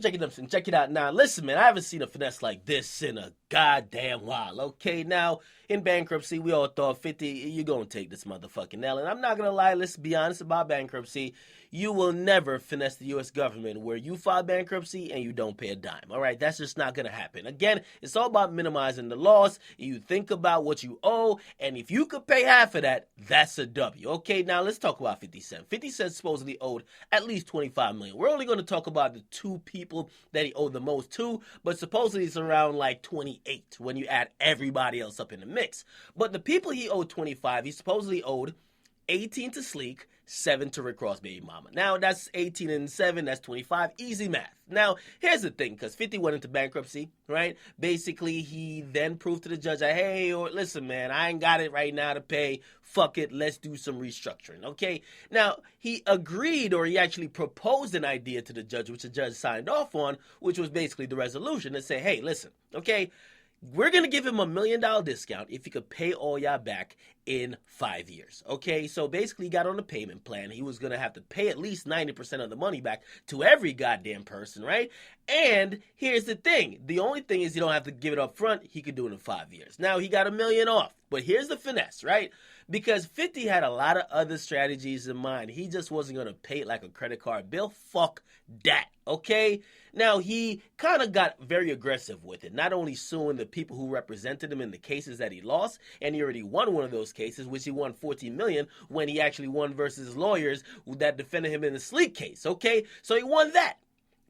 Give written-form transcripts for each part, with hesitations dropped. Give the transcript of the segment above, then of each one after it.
check it out. Now, listen, man, I haven't seen a finesse like this in a goddamn while, okay? Now, in bankruptcy, we all thought 50, you're going to take this motherfucking L. And I'm not going to lie, let's be honest about bankruptcy. You will never finesse the U.S. government where you file bankruptcy and you don't pay a dime, all right? That's just not going to happen. Again, it's all about minimizing the loss. You think about what you owe, and if you could pay half of that, that's a W, okay? Now, let's talk about 50 Cent. 50 Cent supposedly owed at least $25 million. We're only going to talk about the two people that he owed the most to, but supposedly it's around like 28 when you add everybody else up in the mix. But the people he owed 25, he supposedly owed 18 to Sleek, 7 to Rick Ross baby mama. Now, that's 18 and 7, that's 25, easy math. Now, here's the thing, because 50 went into bankruptcy, right? Basically, he then proved to the judge that, hey, listen, man, I ain't got it right now to pay. Fuck it, let's do some restructuring, okay? Now, he agreed, or he actually proposed an idea to the judge, which the judge signed off on, which was basically the resolution to say, hey, listen, okay, we're going to give him $1 million discount if he could pay all y'all back in 5 years. Okay, so basically he got on a payment plan. He was going to have to pay at least 90% of the money back to every goddamn person, right? And here's the thing. The only thing is you don't have to give it up front. He could do it in 5 years. Now, he got $1 million off. But here's the finesse, right? Because 50 had a lot of other strategies in mind. He just wasn't going to pay it like a credit card bill. Fuck that, okay? Now, he kind of got very aggressive with it, not only suing the people who represented him in the cases that he lost, and he already won one of those cases, which he won $14 million when he actually won versus his lawyers that defended him in the Sleek case, okay? So he won that.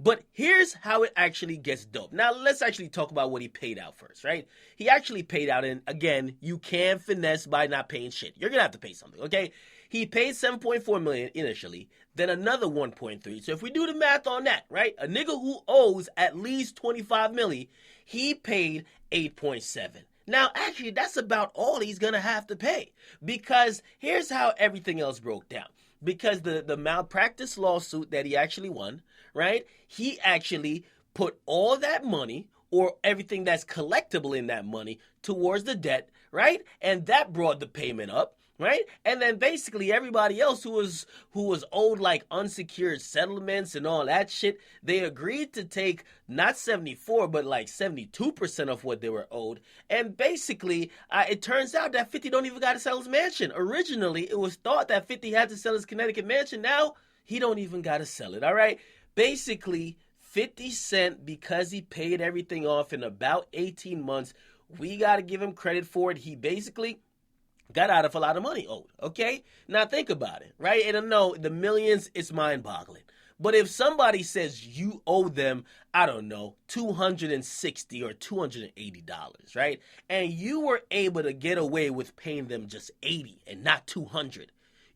But here's how it actually gets dope. Now, let's actually talk about what he paid out first, right? He actually paid out, and again, you can finesse by not paying shit. You're going to have to pay something, okay? He paid $7.4 million initially, then another $1.3. So if we do the math on that, right? A nigga who owes at least $25 million, he paid $8.7. Now, actually, that's about all he's going to have to pay, because here's how everything else broke down. Because the malpractice lawsuit that he actually won, right? He actually put all that money, or everything that's collectible in that money, towards the debt, right? And that brought the payment up, right? And then basically everybody else who was owed like unsecured settlements and all that shit, they agreed to take not 74 but like 72% of what they were owed. And basically it turns out that 50 don't even got to sell his mansion. Originally it was thought that 50 had to sell his Connecticut mansion. Now he don't even got to sell it. All right, basically 50 Cent, because he paid everything off in about 18 months, we got to give him credit for it. He basically got out of a lot of money owed, okay? Now think about it, right? And I know the millions, it's mind-boggling. But if somebody says you owe them, I don't know, $260 or $280, right? And you were able to get away with paying them just $80 and not $200,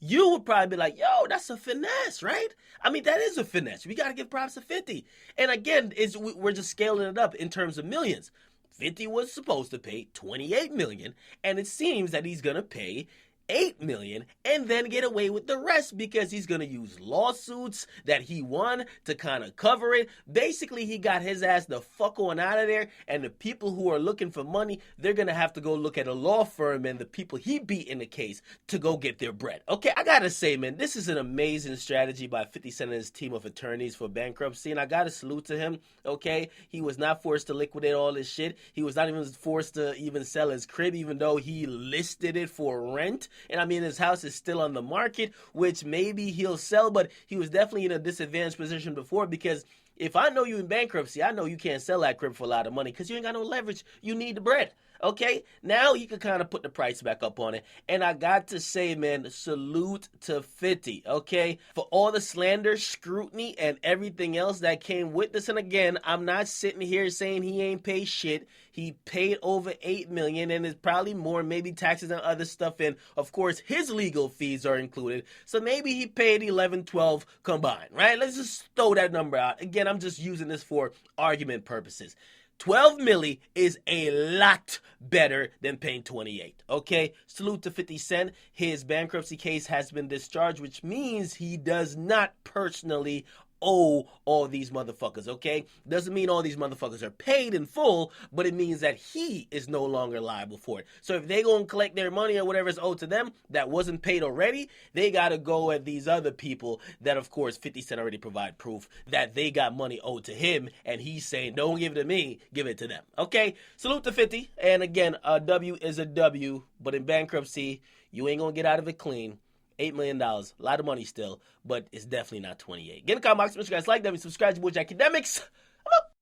you would probably be like, yo, that's a finesse, right? I mean, that is a finesse. We got to give props to 50. And again, we're just scaling it up in terms of millions. 50 was supposed to pay $28 million, and it seems that he's going to pay $8 million and then get away with the rest because he's going to use lawsuits that he won to kind of cover it. Basically, he got his ass the fuck on out of there, and the people who are looking for money, they're going to have to go look at a law firm and the people he beat in the case to go get their bread. Okay, I got to say, man, this is an amazing strategy by 50 Cent and his team of attorneys for bankruptcy, and I got to salute to him, okay? He was not forced to liquidate all this shit. He was not even forced to even sell his crib, even though he listed it for rent. And I mean, his house is still on the market, which maybe he'll sell, but he was definitely in a disadvantaged position before, because if I know you in bankruptcy, I know you can't sell that crib for a lot of money because you ain't got no leverage. You need the bread. Okay, now he could kind of put the price back up on it. And I got to say, man, salute to 50, okay? For all the slander, scrutiny, and everything else that came with this. And again, I'm not sitting here saying he ain't paid shit. He paid over $8 million, and it's probably more, maybe taxes and other stuff. And of course, his legal fees are included. So maybe he paid 11, 12 combined, right? Let's just throw that number out. Again, I'm just using this for argument purposes. 12 milli is a lot better than paying 28, okay? Salute to 50 Cent. His bankruptcy case has been discharged, which means he does not personally owe all these motherfuckers, okay? Doesn't mean all these motherfuckers are paid in full, but it means that he is no longer liable for it. So if they gonna collect their money or whatever is owed to them that wasn't paid already, they gotta go at these other people that, of course, 50 Cent already provide proof that they got money owed to him, and he's saying, don't give it to me, give it to them, okay? Salute to 50, and again, a W is a W, but in bankruptcy, you ain't gonna get out of it clean. $8 million, a lot of money still, but it's definitely not 28. Get in the comment box, make sure you guys like them, subscribe to your boy Akademiks. I'm out.